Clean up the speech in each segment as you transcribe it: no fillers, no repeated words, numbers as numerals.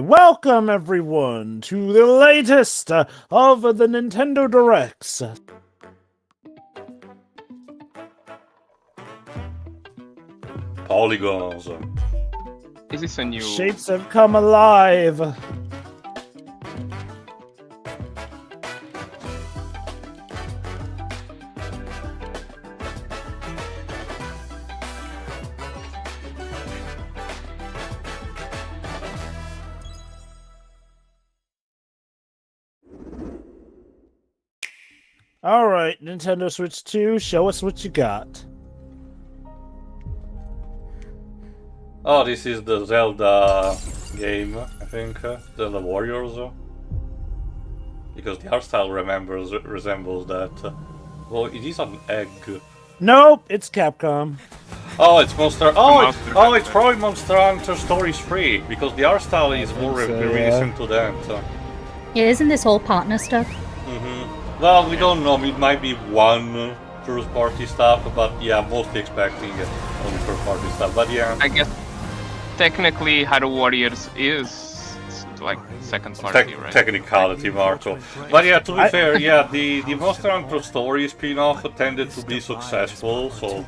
Welcome everyone to the latest of the Nintendo Directs. Polygons. Is this a new... Shapes have come alive. Alright, Nintendo Switch 2, show us what you got. Oh, this is the Zelda game, I think. Zelda Warriors. Because the art style resembles that. Well, it is an egg. Nope, it's Capcom. Oh, it's Monster... Oh, it's probably Monster Hunter Stories 3, because the art style is more reminiscent to that. Yeah, isn't this all partner stuff? Well, we don't know. It might be one first-party stuff, but yeah, mostly expecting only first-party stuff. But yeah, I guess technically Hyrule Warriors is like second party, right? Technicality, Marco. But yeah, to be fair, yeah, the Monster Hunter Story spin-off tended to be successful, so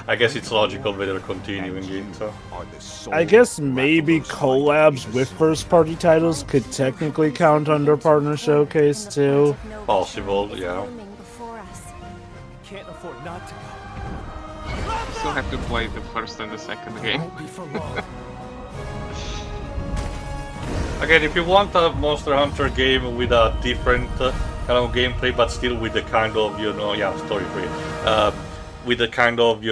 I guess it's logical that they're continuing it. I guess maybe collabs with first-party titles could technically count under Partner Showcase too. Possible, yeah. Can't afford not to go. Still have to play the first and the second game. Again, if you want a Monster Hunter game with a different kind of gameplay, but still with the kind of, story-free, with the kind of,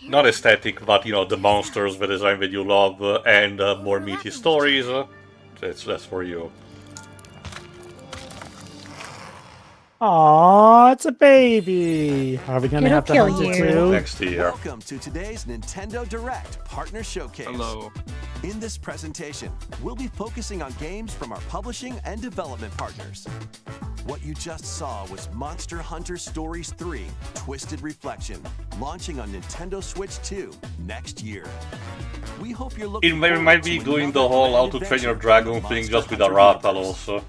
not aesthetic, but, the monsters, the design that you love, and more meaty stories, that's for you. Aww, it's a baby. Are we gonna have to hunt it too? Next year. Welcome to today's Nintendo Direct Partner Showcase. Hello. In this presentation, we'll be focusing on games from our publishing and development partners. What you just saw was Monster Hunter Stories 3 Twisted Reflection, launching on Nintendo Switch 2 next year. We hope you're looking It might be doing the whole How to Train Your Dragon thing just with a Rattle also.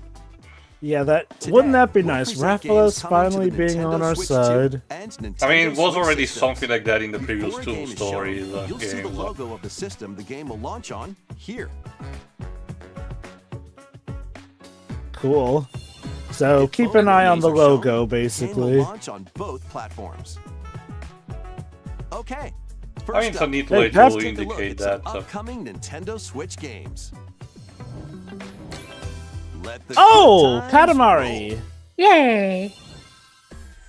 Yeah, wouldn't that be nice? Raphael's finally being on our side. I mean, it was already something like that in the previous two stories. You'll see the logo of the system the game will launch on here. Cool. So keep an eye on the logo, basically. Launch on both platforms. Okay. I mean, it's a neat way to indicate that. Upcoming Nintendo Switch games. Oh, Katamari! Yay!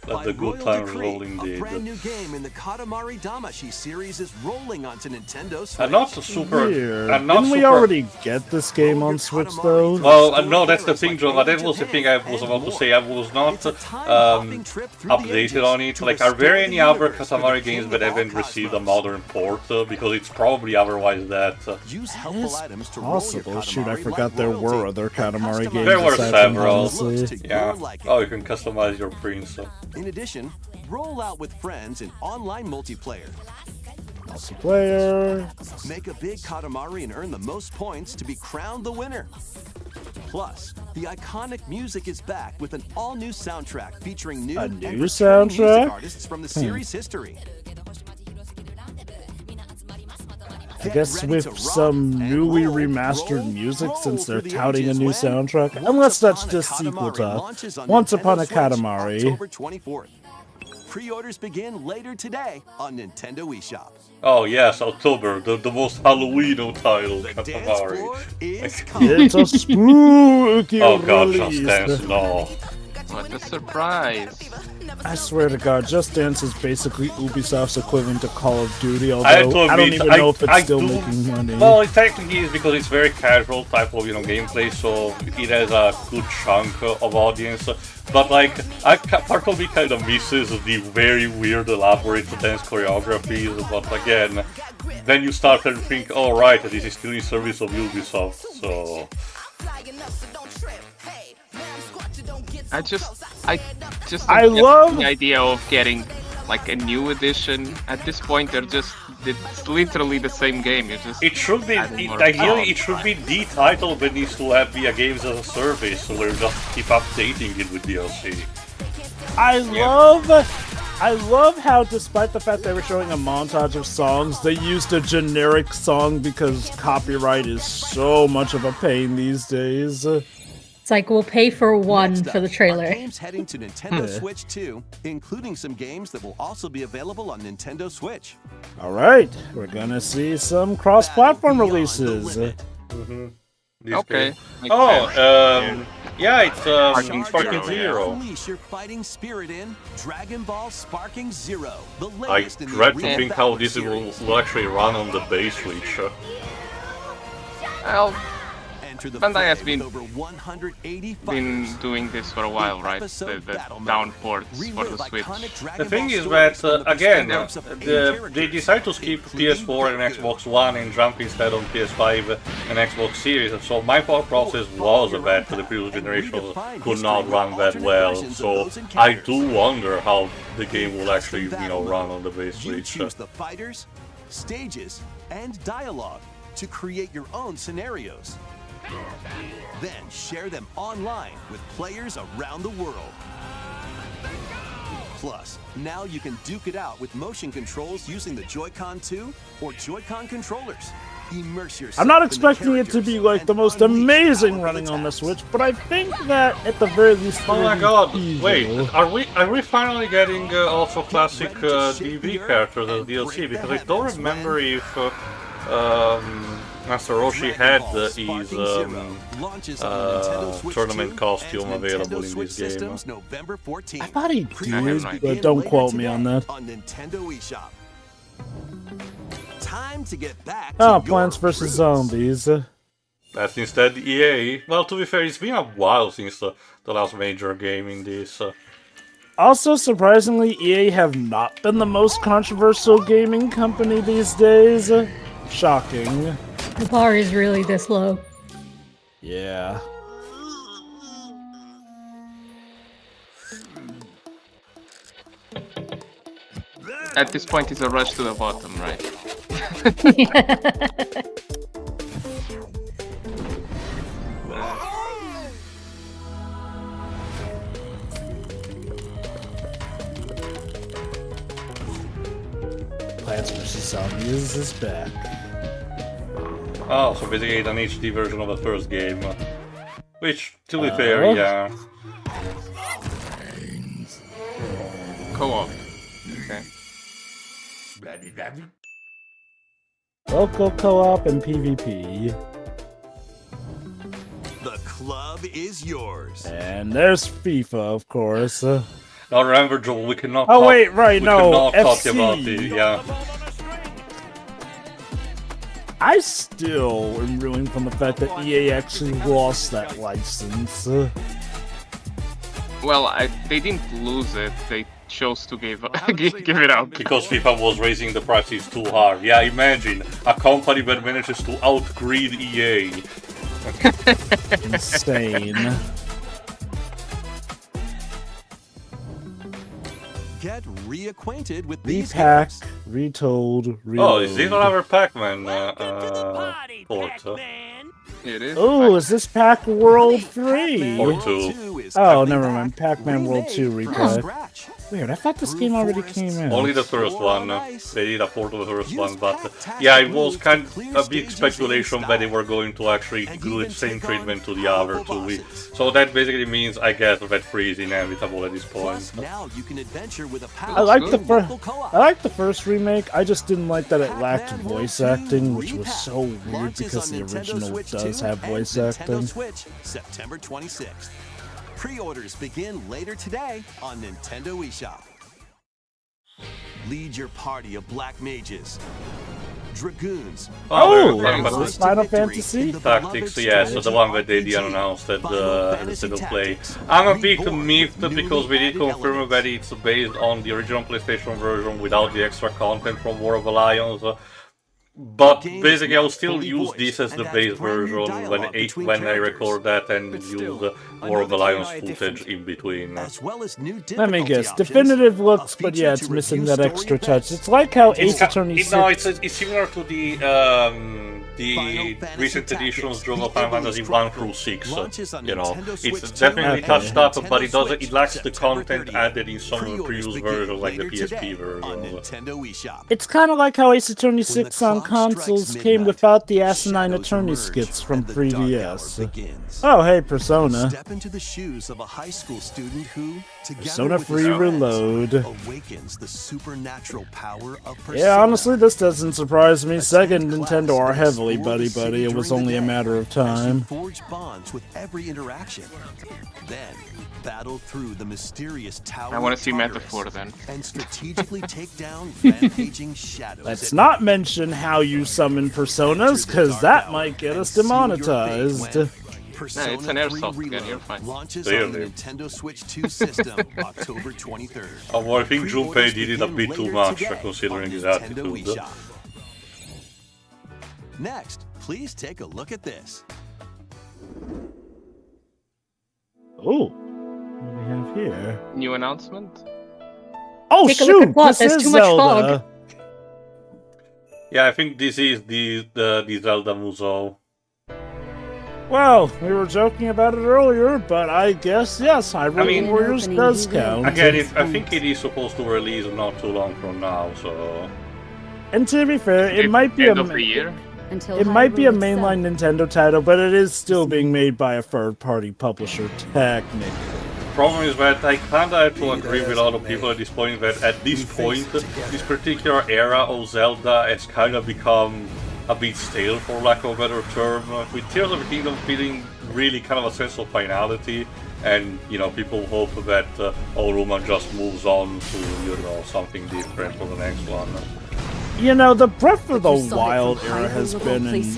Let the good times roll indeed. A brand new game in the Katamari Damacy series is rolling onto Nintendo Switch. And not super. Weird. And not Didn't we super, already get this game on Switch though? Well, no, that's the thing, John. That was the thing I was about to say. I was not updated on it. Like, are there any other Katamari games that haven't received a modern port? Because it's probably otherwise that. Use helpful items to Possible. Shoot, I forgot there were other Katamari games. There were several. Honestly. Yeah. Oh, you can customize your prince. In addition, roll out with friends in online multiplayer. Make a big Katamari and earn the most points to be crowned the winner. Plus, the iconic music is back with an all-new soundtrack featuring new music artists from the series history. I guess with some newly remastered music since they're touting a new soundtrack. Unless that's just sequel to Once Upon a Katamari. October 24th. Pre-orders begin later today on Nintendo eShop. Oh yes, October, the most Halloween title, Katamari. It's a spooky Oh god, release. Just Dance, no. What a surprise. I swear to God, Just Dance is basically Ubisoft's equivalent to Call of Duty, although I don't even know if it's still making money. Well, it technically is because it's very casual type of gameplay, so it has a good chunk of audience. But like, part of me kind of misses the very weird, elaborate dance choreographies. But again, then you start to think, oh right, this is still in service of Ubisoft, so. I just I love the idea of getting like a new edition. At this point, they're just It's literally the same game. You just It should be, ideally, it should be the title, but needs to be a games as a service, where you just keep updating it with DLC. I love how, despite the fact they were showing a montage of songs, they used a generic song because copyright is so much of a pain these days. It's like we'll pay for one Next for the up, trailer. are games heading to Nintendo Switch 2, including some games that will also be available on Nintendo Switch. Alright, we're gonna see some cross-platform Battle Beyond the releases. Limit. okay. Game. Makes Oh, sense. yeah, it's Sparking Sparking Zero, Zero. Unleash your fighting spirit in Dragon Ball Sparking Zero, the I latest in the dread to Arena think how Battle this series. will actually run on the base Switch. Well, Enter the Bandai has fray been- with over 180 been fighters. doing this for a while, right? The Episode battle mode. down ports for Relive the Switch. iconic Dragon The thing Ball is stories that, from the again, perspectives of eight they characters, decide to skip including PS4 and Goku. Xbox One and jump instead on PS5 and Xbox Series. So my thought process was that the previous generation could not run that well. So I do wonder how the game will actually, run on the base You Switch. choose the fighters, stages, and dialogue to create your own scenarios. Then share them online with players around the world. Plus, now you can duke it out with motion controls using the Joy-Con 2 or Joy-Con controllers. Immerse yourself I'm not in the expecting it to be characters like the and most unleash amazing powerful running on the attacks. Switch, but I think that at the very least. Oh my it'll be god, feasible. wait, are we finally getting also classic DB characters as DLC? Because I don't remember if Master Roshi had his tournament costume available in this game. November 14th. I thought he have did, no idea. but don't quote me on that. On Nintendo eShop. Time to get back to Oh, your Plants vs. roots. Zombies. That's instead EA. Well, to be fair, it's been a while since the last major game in this. Also, surprisingly, EA have not been the most controversial gaming company these days. Shocking. The bar is really this low. Yeah. At this point, it's a rush to the bottom, right? Plants vs. Zombies is back. Oh, so basically it's an HD version of the first game. Which, to be fair, Oh. yeah. Co-op. Okay. Local co-op and PvP. The club is yours. And there's FIFA, of course. Now remember, Joel, we cannot Oh, talk, wait, right, we no, cannot talk FC. about the, yeah. I still am reeling from the fact that EA actually lost that license. Well, they didn't lose it. They chose to give it up. Because FIFA was raising the prices too hard. Yeah, imagine a company that manages to outgreed EA. Insane. Get reacquainted with these Repack, games. retold, Oh, is this reload. another Pac-Man port? It is. Oh, is this Pac World 3? Or World 2. 2 is Oh, coming never back, mind. Pac-Man World 2 remade replay. from scratch. Weird, I thought this game already came out. Only the first one. They did a port of the first one, but yeah, it was kind of a big speculation that they were going to actually do the same treatment to the other two. So that basically means, I guess, that 3 is inevitable at this point. Plus, now you can adventure with a I like the Good. first. I like the first remake. I just didn't like that it lacked voice acting, which was so weird because the original does have voice acting. Switch, September 26th. Pre-orders begin later today on Nintendo eShop. Lead your party of black mages, dragoons. Oh, but is this Final Fantasy? Tactics, yes, the one that they did announce at the State of Play. I'm a bit miffed because we did confirm that it's based on the original PlayStation version without the extra content from War of Alliance. But basically, I'll still use this as the base version when I record that and use War of the Lions footage in between. As well as new Let me guess. options, Definitive a looks, but yeah, feature it's to missing review that story extra events, touch. It's like how Ace Attorney 6... No, it's similar to the recent editions Journal of Final Fantasy 1 through 6. You know, it's definitely touched up, but it lacks the content added in some of the previous versions, like the PSP version. It's kind of like how Ace Attorney 6 on consoles came without the asinine attorney skits from 3DS. Oh, hey, Persona. Step into the shoes of a high school student who, together Persona with 3 his friends, Reload. awakens the supernatural power of Persona. Yeah, honestly, this doesn't surprise me. Sega and Nintendo are heavily buddy-buddy. It was only a matter of time. Forge bonds with every interaction. Then, battle through the mysterious tower. I want to see Tartarus Metaphor then. and strategically take down rampaging shadows. Let's not mention how you summon personas, because that might get us demonetized. Persona it's an 3 airsoft gun, Reload you're fine. launches Clearly. on the Nintendo Switch 2 system October 23rd. Oh, well, I think Junpei Pre-orders did it a begin bit too later much, today considering on his Nintendo attitude. eShop. Next, please take a look at this. Oh, what do we have here? New announcement? Oh, Take a look shoot! at what? This There's is too much Zelda. fog. Yeah, I think this is the Zelda Musou. Well, we were joking about it earlier, but I guess, yes, Hyrule Warriors does count. Again, I think it is supposed to release not too long from now, so... And to be fair, it might be End of the year? it might be a mainline Nintendo title, but it is still being made by a third-party publisher, technically. Problem is that I kinda have to agree with a lot of people at this point that at this point, this particular era of Zelda has kind of become a bit stale, for lack of a better term, with Tears of the Kingdom feeling really kind of a sense of finality, and, you know, people hope that Oruma just moves on to, you know, something different for the next one. You know, the Breath of the Wild era has been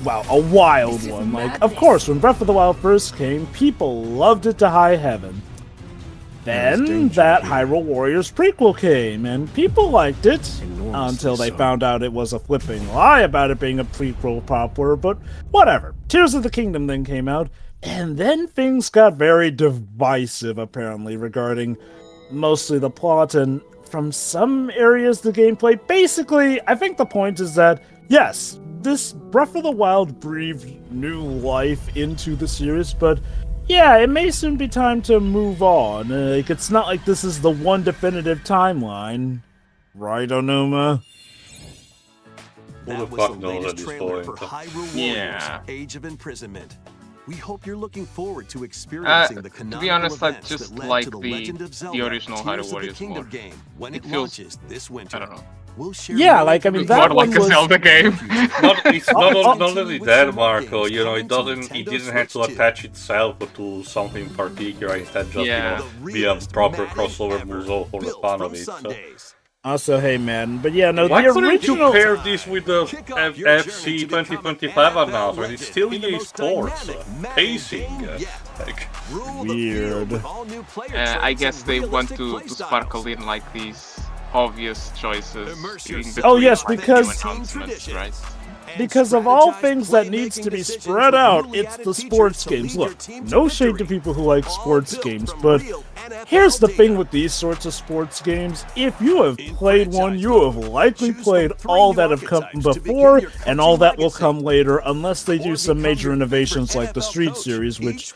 wow, a wild one. Like, of course, when Breath of the Wild first came, people loved it to high heaven. Then that Hyrule Warriors prequel came, and people liked it until they found out it was a flipping lie about it being a prequel proper, but whatever. Tears of the Kingdom then came out, and then things got very divisive, apparently, regarding mostly the plot and from some areas the gameplay. Basically, I think the point is that, yes, this Breath of the Wild breathed new life into the series, but yeah, it may soon be time to move on. Like, it's not like this is the one definitive timeline. Right, Onuma? Who the That was fuck the knows latest at this trailer point? for Hyrule Warriors: Yeah. Age of Imprisonment. We hope you're looking forward to experiencing the To canonical be honest, I events just that led like to the the Legend of Zelda: original Tears Hyrule of the Warriors Kingdom more. game when It it feels- launches this winter. I don't know. We'll share Yeah, more like, I mean, It's that more one like a was... Zelda game. It's not only With that, some more Marco, games you know, it coming to it Nintendo didn't have to Switch 2. attach itself to something particular, instead just, Yeah. you know, be a proper crossover Musou for the Built fun from of it. So. Sundays. Also, hey, man, but yeah, no, Why the couldn't you original... pair this with the Kick off your journey FC to become an 2025 NFL announcement? It's still legend in the EA most Sports. dynamic Madden Pacing. game yet. Like, Rule the Weird. field with all new player I traits guess and they want realistic to play sparkle styles. in like these obvious choices Immerse in yourself between Oh, yes, like, because- new announcements, right? Because of all things that needs to be spread out, it's the sports games. Look, no shade to people who like sports games, but here's the thing with these sorts of sports games. If you have played one, you have likely played all that have come before, and all that will come later, unless they do some major innovations like the Street series, which,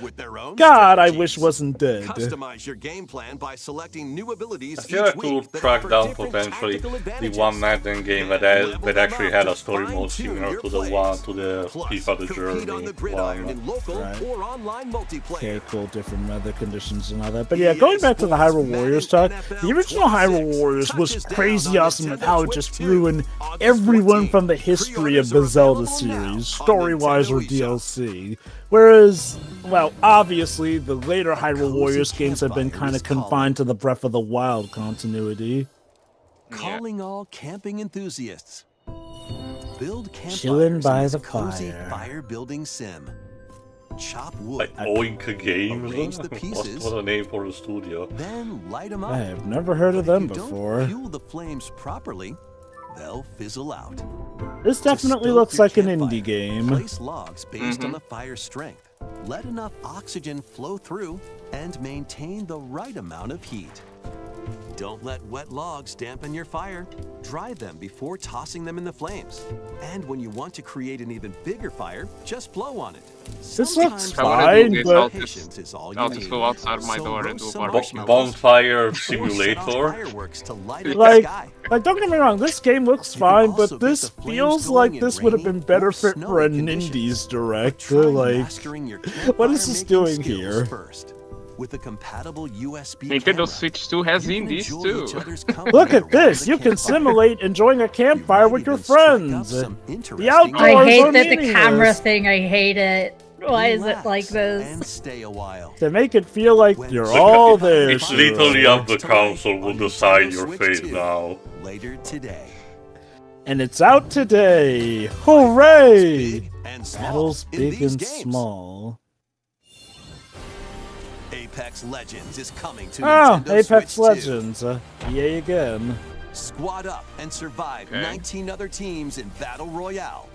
God, I wish wasn't dead. Customize your game plan by selecting new abilities I feel like each to week that track offer down different potentially tactical the advantages. one Madden game that actually had a story mode similar to the one to the Plus, FIFA The compete on Journey the gridiron one. in local Right. or online multiplayer. Okay, cool, different weather conditions and all that. But yeah, going back to the Hyrule Warriors talk, the original Hyrule Warriors was crazy awesome with how it just ruined everyone from the history of the Zelda series, story-wise or DLC. Whereas, well, obviously, the later Hyrule Warriors games have been kind of confined to the Breath of the Wild continuity. Calling all camping enthusiasts. Build Chillin' campfires by in this the cozy fire. fire building sim. Chop wood, Like Oink Games? Arrange the pieces. What a name for the studio. then light them up. I have never heard of them If you don't before. fuel the flames properly, they'll fizzle out. This To definitely stoke looks your like an campfire, indie game. Place logs based on the fire's strength. Let enough oxygen flow through and maintain the right amount of heat. Don't let wet logs dampen your fire. Dry them before tossing them in the flames. And when you want to create an even bigger fire, just blow on it. This looks If I wanna do fine, this, but Patience is all you I'll just need. go outside my So door and roast do a some barbecue. marshmallows. Bonfire Or set off simulator. fireworks to light up like, the sky. don't get me wrong, this game looks You can fine, also but get this the flames feels going like in this would have rainy been better or fit for snowy an conditions. Indies But direct. try Like, mastering your what is this campfire-making doing skills here? First. With a compatible USB Nintendo camera, Switch 2 has you can indies enjoy too. each other's company look at around this! the You can campfire. simulate enjoying a You campfire might with your even strike up friends. some The interesting outdoors I are hate that the meaningless. camera thing. I hate it. Why is it like Relax and this? stay a while. To make it feel like When you're the all campfire there. It's fire literally sure. up the console will on decide Nintendo your Switch fate 2 now. Later today. And it's out today! Hooray! Big and small Battles in big these and games. small. Apex Legends is coming to Oh, Nintendo Apex Switch 2. Legends. EA again. Squad up and survive Okay. 19 other teams in Battle Royale.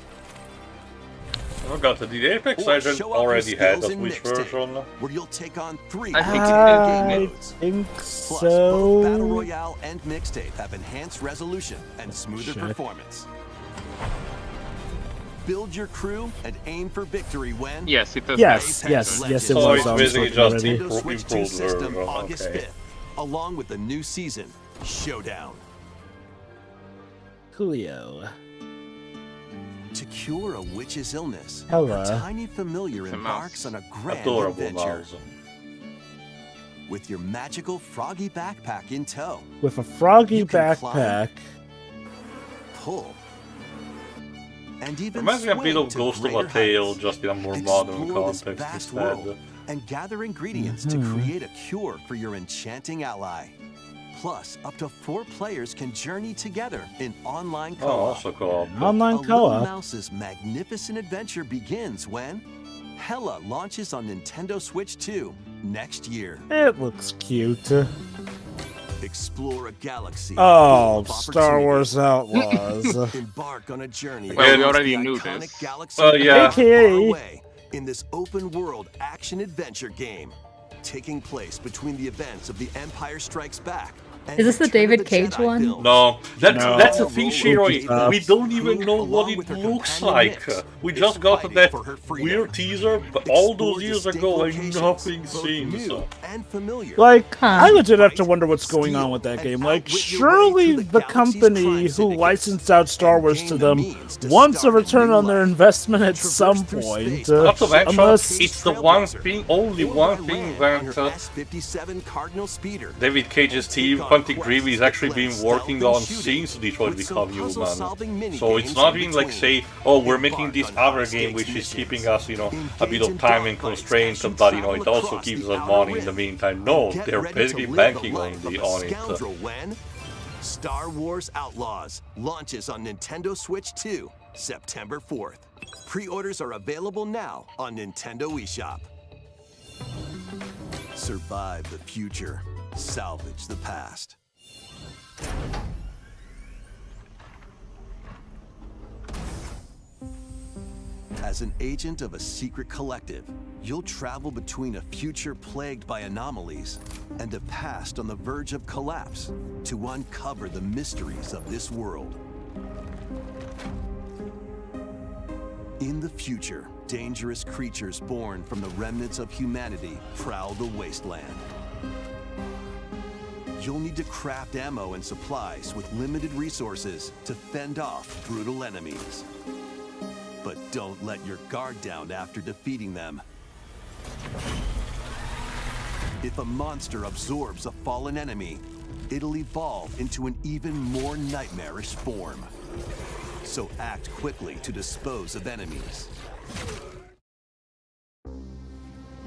I forgot that the Apex Or Legends show off your already had a skills in Switch mixtape, version. where you'll take on 3 I think game I modes. think Plus, both Battle so. Royale and Mixtape have enhanced resolution and smoother Check. performance. Build your crew and aim for victory when Yes, it does. Yes, Apex yes, yes, it Legends So was it's on basically Switch just already. Nintendo Switch 2 improved system version, August okay. 5th, along with the new season, Showdown. Coolio. To cure a witch's illness, Hello. a tiny familiar It's a embarks mouse. on a grand Adorable adventure. mouse. With your magical froggy backpack in tow, With a froggy You can climb. backpack. pull, and even Reminds me a bit swing of to Ghost of a greater Tale, heights. just in a more modern Explore this context vast instead. world and gather ingredients to create a cure for your enchanting ally. Plus, up to 4 players can journey together in online Oh, co-op. also co-op. Online A Little co-op. Mouse's magnificent adventure begins when Hella launches on Nintendo Switch 2 next year. It looks cute. Explore a galaxy. Oh, full of Star Wars opportunity. Outlaws. Embark on a journey. Well, we across already the knew iconic this. Galaxy Oh, yeah. far, far AKA. away in this open world action adventure game, taking place between the events of The Empire Strikes Back. and Is this the Return of David the Cage Jedi one? films. No, No. that's the thing, Shiroi. Ubisoft. We don't even know what Along it with her looks companion like. Nix, We is just got fighting that for her freedom. weird teaser, but all Explore those years distinct ago and locations, nothing both seems. new and familiar. Like, Huh. I legit have to Fight, wonder what's going steal, on with that and game. Like, outwit your way surely through the the galaxy's company crime who syndicates licensed out Star and Wars gain to the them means to wants a start a return new on their life. investment at Traverse some through point. space, Not to mention, unless- it's the one Trailblazer, thing, only or one by thing land that on her S-57 Cardinal Speeder. David Cage's team, Take on Quantic quests Dream, is that actually blend been working stealth on and shooting since Detroit with some Become Human. puzzle-solving So it's minigames not in even like between. say, oh, we're making Embark this on other high-stakes game which is missions. keeping us, a bit Engage of in time and dogfights constraints, as you but it travel also across keeps the us outer money in the rim. meantime. No, Get they're ready to basically live banking the on life of a on it. scoundrel when Star Wars Outlaws launches on Nintendo Switch 2, September 4th. Pre-orders are available now on Nintendo eShop. Survive the future. Salvage the past. As an agent of a secret collective, you'll travel between a future plagued by anomalies and a past on the verge of collapse to uncover the mysteries of this world. In the future, dangerous creatures born from the remnants of humanity prowl the wasteland. You'll need to craft ammo and supplies with limited resources to fend off brutal enemies. But don't let your guard down after defeating them. If a monster absorbs a fallen enemy, it'll evolve into an even more nightmarish form. So act quickly to dispose of enemies.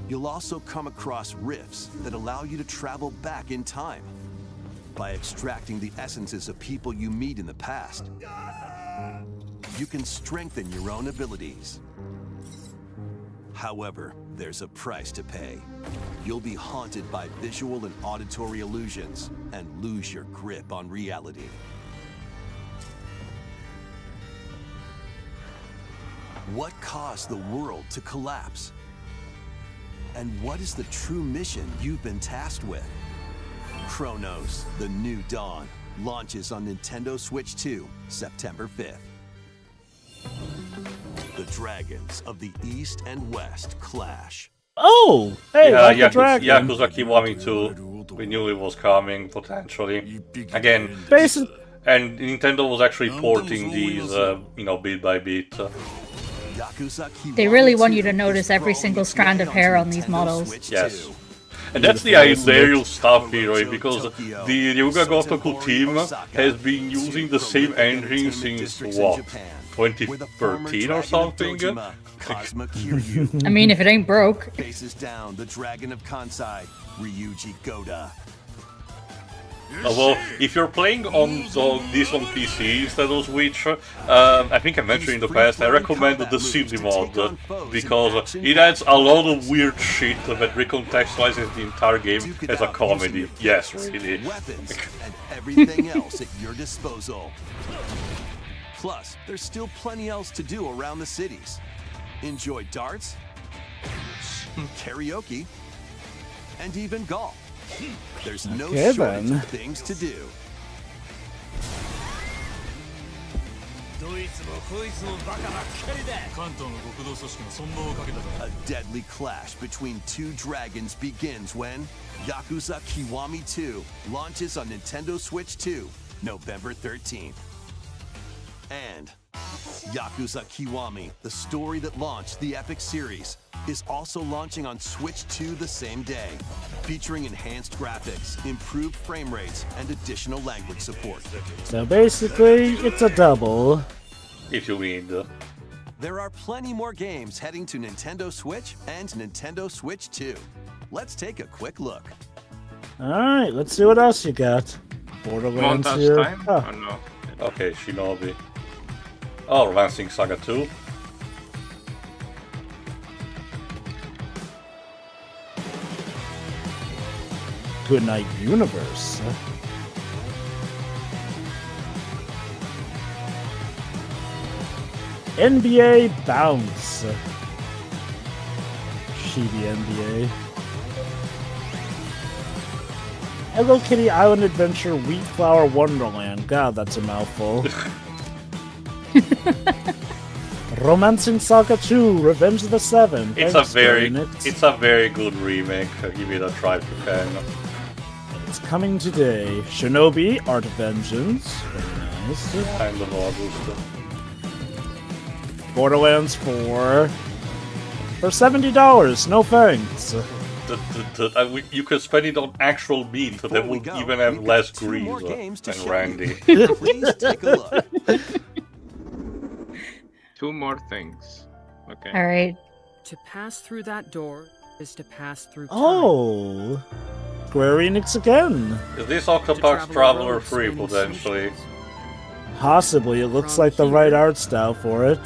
You'll also come across rifts that allow you to travel back in time by extracting the essences of people you meet in the past. You can strengthen your own abilities. However, there's a price to pay. You'll be haunted by visual and auditory illusions and lose your grip on reality. What caused the world to collapse? And what is the true mission you've been tasked with? Chronos, The New Dawn, launches on Nintendo Switch 2, September 5th. The dragons of the East and West clash. Oh, hey, like the dragon. Yakuza Kiwami 2. We knew it was coming, potentially. Again, Basically, and Nintendo was actually porting these, bit by bit. They really want you to notice every single strand of hair on these models. Yes. And that's the hilarious stuff here, right? Because the Ryuga Gotoku team has been using the same engine since, what, 2013 or something? I mean, if it ain't broke. Faces down the Dragon of Kansai, Ryuji Goda. Well, if you're playing on this on PC instead of Switch, I think I mentioned in the past, I recommend the Silly mod, because it adds a lot of weird shit that recontextualizes the entire game as a comedy. Yes, really. Weapons and everything else at your disposal. Plus, there's still plenty else to do around the cities. Enjoy darts, karaoke, and even golf. There's no shortage of things to do. A deadly clash between two dragons begins when Yakuza Kiwami 2 launches on Nintendo Switch 2, November 13th. And Yakuza Kiwami, the story that launched the epic series, is also launching on Switch 2 the same day, featuring enhanced graphics, improved frame rates, and additional language support. So basically, it's a double. If you need. There are plenty more games heading to Nintendo Switch and Nintendo Switch 2. Let's take a quick look. Alright, let's see what else you got. Borderlands Montage here. time? Oh. Oh, no. Okay, Shinobi. Oh, Romancing Saga 2. Goodnight Universe. NBA Bounce. Chibi NBA. Hello Kitty Island Adventure Wheat Flower Wonderland. God, that's a mouthful. Romancing Saga 2, Revenge of the Seven. It's Thanks, a very Phoenix. it's a very good remake. Give it a try if you can. It's coming today. Shinobi, Art of Vengeance. Very nice. Kind of August. Borderlands 4 for $70. No thanks. You could spend it on actual meat, but that would even have less grease than Randy. Please take a look. 2 more things. Okay. All right. To pass through that door is to pass through time. Oh, Square Enix again. Is this Octopath Traveler free potentially? Possibly. It looks like the right art style for it.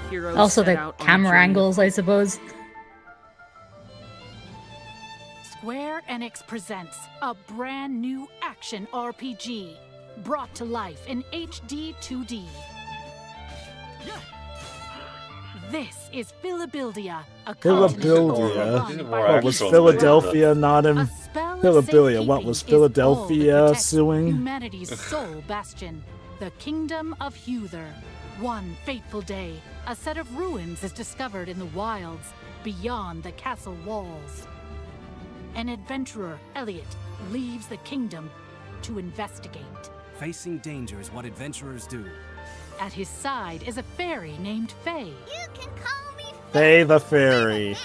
Heroes Also, set the out on a camera journey. angles, I suppose. Square Enix presents a brand new action RPG, brought to life in HD 2D. This is Philadelphia, a Philadelphia. This is more What was actual Philadelphia not in? A spell of Philadelphia, what safekeeping was is Philadelphia all that protects suing? Humanity's sole bastion, the Kingdom of Huther. One fateful day, a set of ruins is discovered in the wilds beyond the castle walls. An adventurer, Elliot, leaves the kingdom to investigate. Facing danger is what adventurers do. At his side is a fairy named Faye. You can call me Faye the Fairy.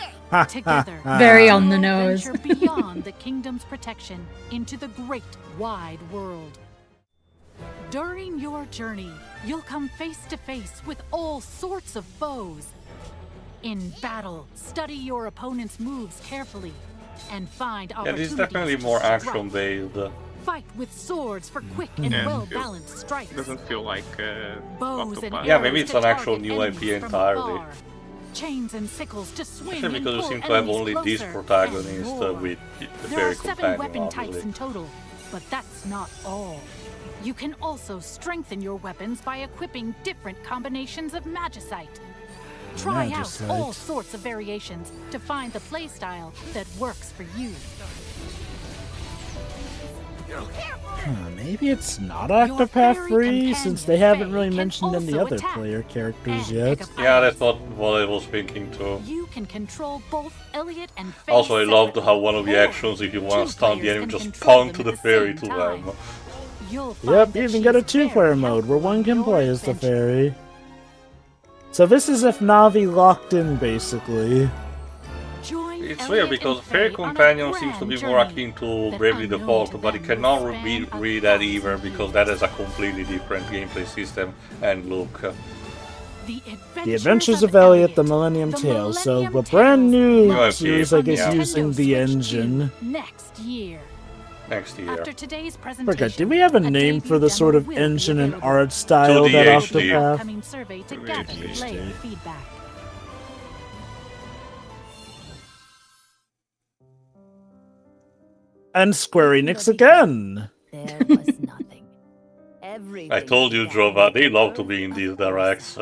Together, Very they on the will nose. venture beyond the kingdom's protection into the great wide world. During your journey, you'll come face to face with all sorts of foes. In battle, study your opponent's moves carefully and find Yeah, opportunities this is definitely to more strike. action based. Fight with swords for quick and Yeah. well-balanced strikes. Doesn't feel like Bows and Octopath. Yeah, maybe arrows it's to an actual target new enemies IP from entirely. afar. Chains and sickles to swing Especially and because you pull seem to have enemies only this closer, protagonist and more. with the There fairy are 7 companion, weapon types obviously. in total, but that's not all. You can also strengthen your weapons by equipping different combinations of magicite. Try Magic out site. all sorts of variations to find the playstyle that works for you. Maybe it's not Your Octopath fairy free, since they companion, haven't Faye, really can mentioned any also other attack player characters and yet. pick up Yeah, items. that's what I was thinking too. You can control both Elliot and Faye Also, I love to separately, have one of the or actions if you want two to stun the players enemy, can just control pound them to at the the fairy same to time. them. You'll find Yep, that you even get a she's very two-player mode where helpful one in can your play as the adventure. fairy. So this is if Navi locked in, basically. Join It's Elliot weird and because Faye Fairy on a Companion seems to grand be more journey akin to that Bravely unknown Default, to but it them cannot will be span read that 1,000 either because that is a completely different gameplay system and look. The Adventures of Elliot, the Millennium Tale. So a brand new UFG, series, I guess, yeah. using the engine. Next year. Next year. After today's presentation, Forgot, did we have a name for the sort of engine and art style that HD. Octopath? Upcoming survey to gather HD. player feedback. And Square Enix again. There was nothing. Everything I told you, began Drova, with they the love to birth be in of these Ursa, directs.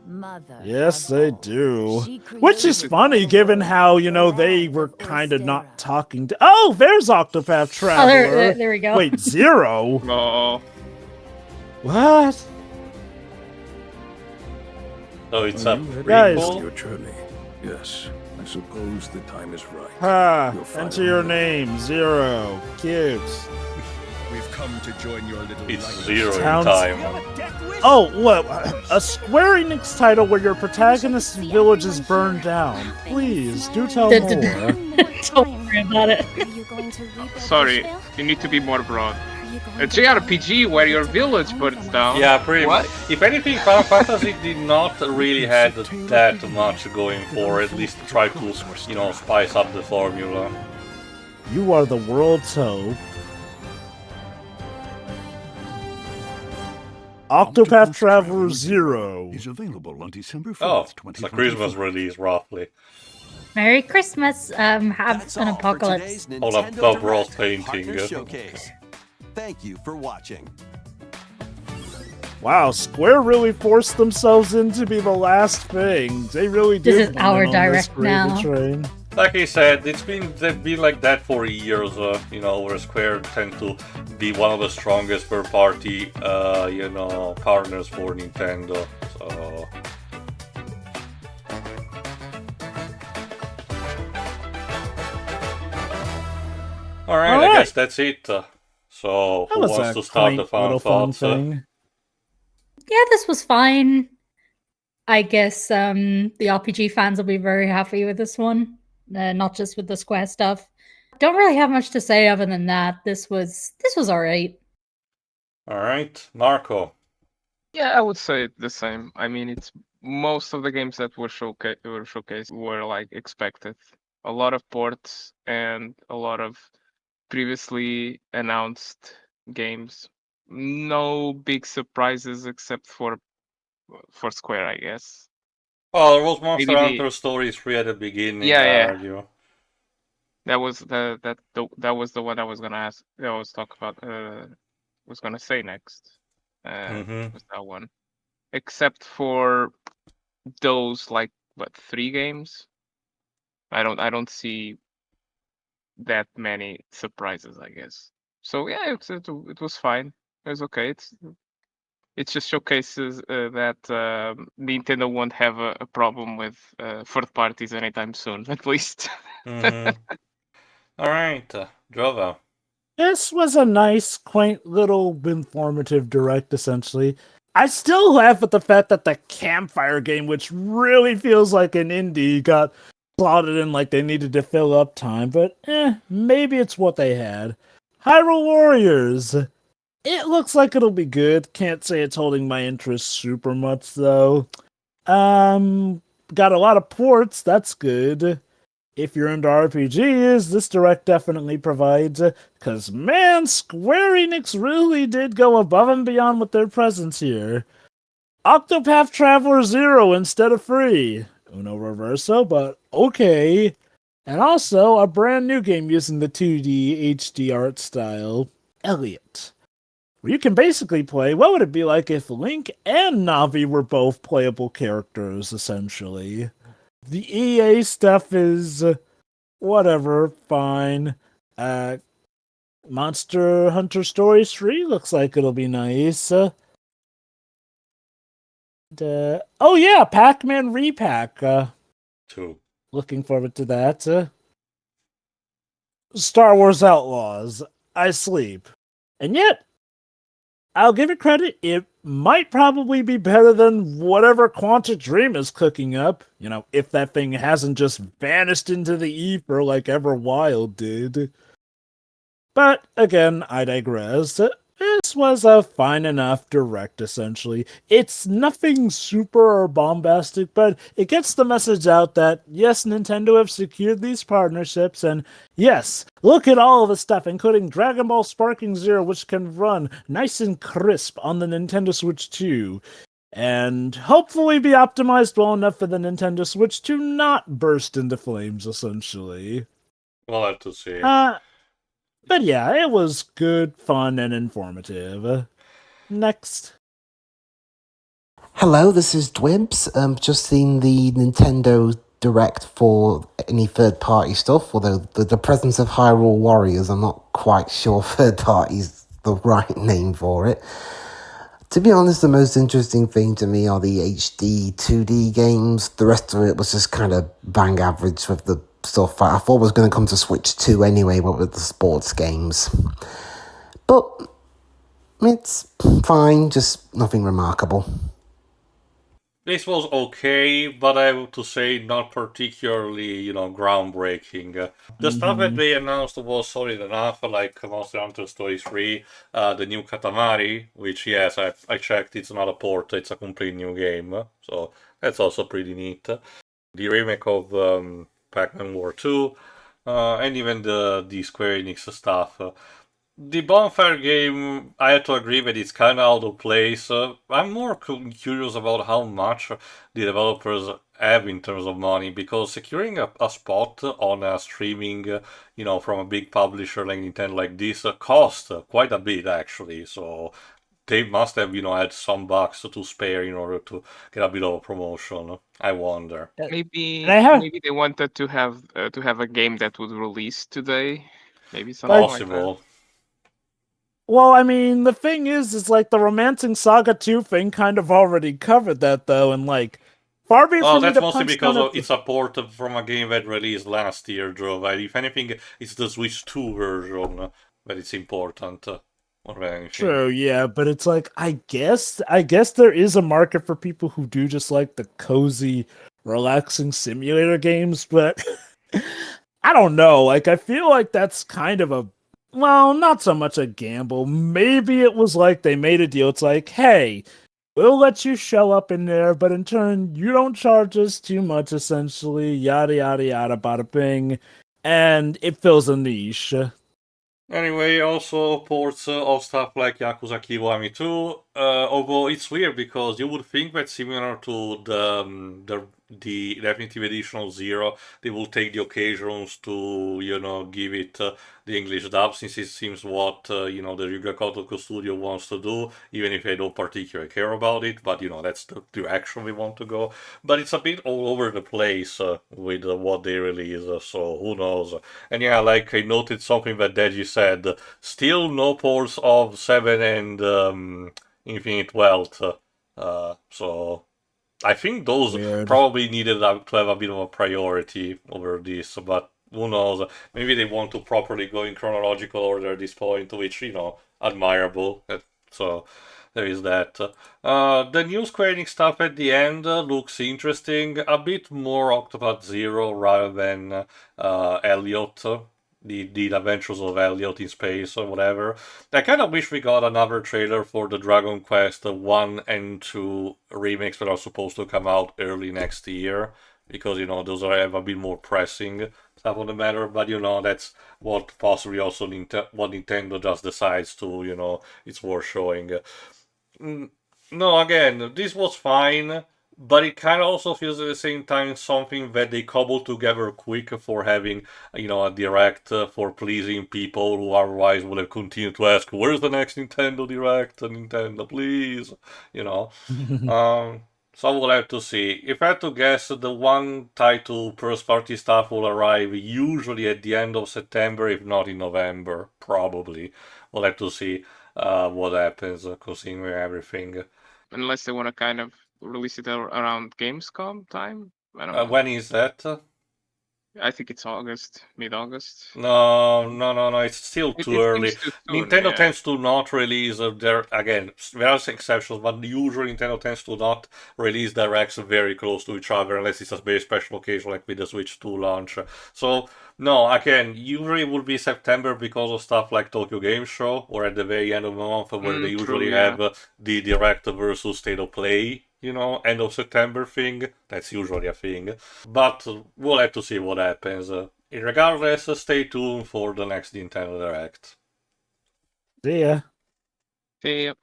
mother Yes, of they all. do. She Which is created funny, the given world, how, you know, the they land were of kind of not Ystera. talking to. Oh, there's Octopath Oh, Traveler. there we go. Wait, Zero? Oh, What? So it's a Guys. prequel. Your journey. Yes, I suppose the time is right. Ha! You'll find Enter your out. name, Zero. Cute. We've come to join your little It's light. zero in Sounds- time. Oh, what? A Square Enix title where your protagonist's village is burned down. Please, do tell The- more. Don't worry about it. sorry. You need to be more broad. A JRPG where your village burns down. Yeah, pretty What? much. If anything, Final Fantasy did not really have that much going for, at least try to, you know, spice up the formula. You are the world's hope. Octopath Traveler Zero. Is available on December 4th, Oh, it's a 2024. Christmas release, roughly. Merry Christmas. Have That's an all for apocalypse. today's Hold up, Nintendo Bob Ross Direct painting. Partner Showcase. Thank you for watching. Wow, Square really forced themselves in to be the last thing. They really did. This is win our on this direct gravy now. train. Like I said, they've been like that for years. You know, where Square tend to be one of the strongest third-party, you know, partners for Nintendo. So. All right, I guess that's it. So, That who was wants a to start the quaint final little fun thoughts? thing. Yeah, this was fine. I guess the RPG fans will be very happy with this one, not just with the Square stuff. Don't really have much to say other than that. This was alright. All right, Marco. Yeah, I would say the same. I mean, it's most of the games that were showcased were like expected. A lot of ports and a lot of previously announced games. No big surprises except for Square, I guess. Oh, there was Monster Maybe the- Hunter Stories 3 at the beginning. Yeah, I yeah. argue. That was that was the one I was gonna ask. I was talk about. Was gonna say next. Mhm. Was that one? Except for those like what 3 games. I don't see that many surprises, I guess. So yeah, it was fine. It was okay. It just showcases that Nintendo won't have a problem with third parties anytime soon, at least. Mhm. All right, Drova. This was a nice, quaint little informative direct, essentially. I still laugh at the fact that the campfire game, which really feels like an indie, got plotted in like they needed to fill up time, but maybe it's what they had. Hyrule Warriors. It looks like it'll be good. Can't say it's holding my interest super much, though. Got a lot of ports, that's good. If you're into RPGs, this direct definitely provides, because man, Square Enix really did go above and beyond with their presence here. Octopath Traveler Zero instead of free. Uno Reverso, but okay. And also, a brand new game using the 2D HD art style, Elliot. where you can basically play, what would it be like if Link and Navi were both playable characters, essentially? The EA stuff is whatever, fine. Monster Hunter Stories 3 looks like it'll be nice. Oh yeah, Pac-Man Repack. 2. Looking forward to that. Star Wars Outlaws. I sleep. And yet, I'll give it credit, it might probably be better than whatever Quantic Dream is cooking up. You know, if that thing hasn't just vanished into the ether like Everwild did. But again, I digress. This was a fine enough direct, essentially. It's nothing super or bombastic, but it gets the message out that, yes, Nintendo have secured these partnerships, and yes, look at all the stuff, including Dragon Ball Sparking Zero, which can run nice and crisp on the Nintendo Switch 2, and hopefully be optimized well enough for the Nintendo Switch to not burst into flames, essentially. We'll have to see. But yeah, it was good, fun, and informative. Next. Hello, this is Dwibs. Just seen the Nintendo Direct for any third-party stuff, although the presence of Hyrule Warriors, I'm not quite sure third-party is the right name for it. To be honest, the most interesting thing to me are the HD 2D games. The rest of it was just kind of bang average with the stuff I thought was going to come to Switch 2 anyway, but with the sports games. But it's fine, just nothing remarkable. This was okay, but I have to say not particularly, groundbreaking. The stuff that they announced was solid enough, like Monster Hunter Stories 3, the new Katamari, which, yes, I checked, it's not a port, it's a complete new game, so that's also pretty neat. The remake of Pac-Man War 2, and even the Square Enix stuff. The Bonfire game, I have to agree that it's kind of out of place. I'm more curious about how much the developers have in terms of money, because securing a spot on a streaming, from a big publisher like Nintendo like this costs quite a bit, actually. So they must have, had some bucks to spare in order to get a bit of a promotion. I wonder. Maybe have- maybe they wanted to have a game that would release today. Maybe something like that. Possible. Well, I mean, the thing is like the Romancing Saga 2 thing kind of already covered that, though, and like, far be it Oh, from me that's to mostly punch because down it's a port from a game that released last year, Joe. Right? If anything, it's the Switch 2 version that it's important. More than anything. True, yeah, but it's like, I guess there is a market for people who do just like the cozy, relaxing simulator games, but I don't know. Like, I feel like that's kind of a, well, not so much a gamble. Maybe it was like they made a deal. It's like, hey, we'll let you show up in there, but in turn, you don't charge us too much, essentially, yada, yada, yada, bada bing, and it fills a niche. Anyway, also ports of stuff like Yakuza Kiwami 2, although it's weird because you would think that similar to the Definitive Edition of Zero, they will take the occasions to, give it the English dub, since it seems what, the Ryuga Kotoko studio wants to do, even if they don't particularly care about it, but, that's the direction we want to go. But it's a bit all over the place with what they release, so who knows. And yeah, like I noted something that Deji said, still no ports of 7 and Infinite Wealth, so I think those probably needed to have a bit of a priority over this, but who knows? Maybe they want to properly go in chronological order at this point, which, admirable. So there is that. The new Square Enix stuff at the end looks interesting. A bit more Octopath Zero rather than Elliot. The adventures of Elliot in space or whatever. I kind of wish we got another trailer for the Dragon Quest 1 and 2 remakes that are supposed to come out early next year, because, those have a bit more pressing stuff on the matter, but, that's what possibly also what Nintendo just decides to, it's worth showing. No, again, this was fine, But it kind of also feels at the same time something that they cobble together quick for having, a direct for pleasing people who otherwise would have continued to ask, "Where's the next Nintendo Direct? Nintendo, please," you know. So we'll have to see. If I had to guess, the one title first-party stuff will arrive usually at the end of September, if not in November, probably. We'll have to see what happens, considering everything. Unless they want to kind of release it around Gamescom time. I don't know. When is that? I think it's August, mid-August. No, it's still too early. Too soon, Nintendo yeah. tends to not release there are exceptions, but usually Nintendo tends to not release directs very close to each other unless it's a very special occasion like with the Switch 2 launch. So no, again, usually it would be September because of stuff like Tokyo Game Show, or at the very end of the month where they usually have the Direct versus State of Play, end of September thing. That's usually a thing. But we'll have to see what happens. Regardless, stay tuned for the next Nintendo Direct. See ya. See ya.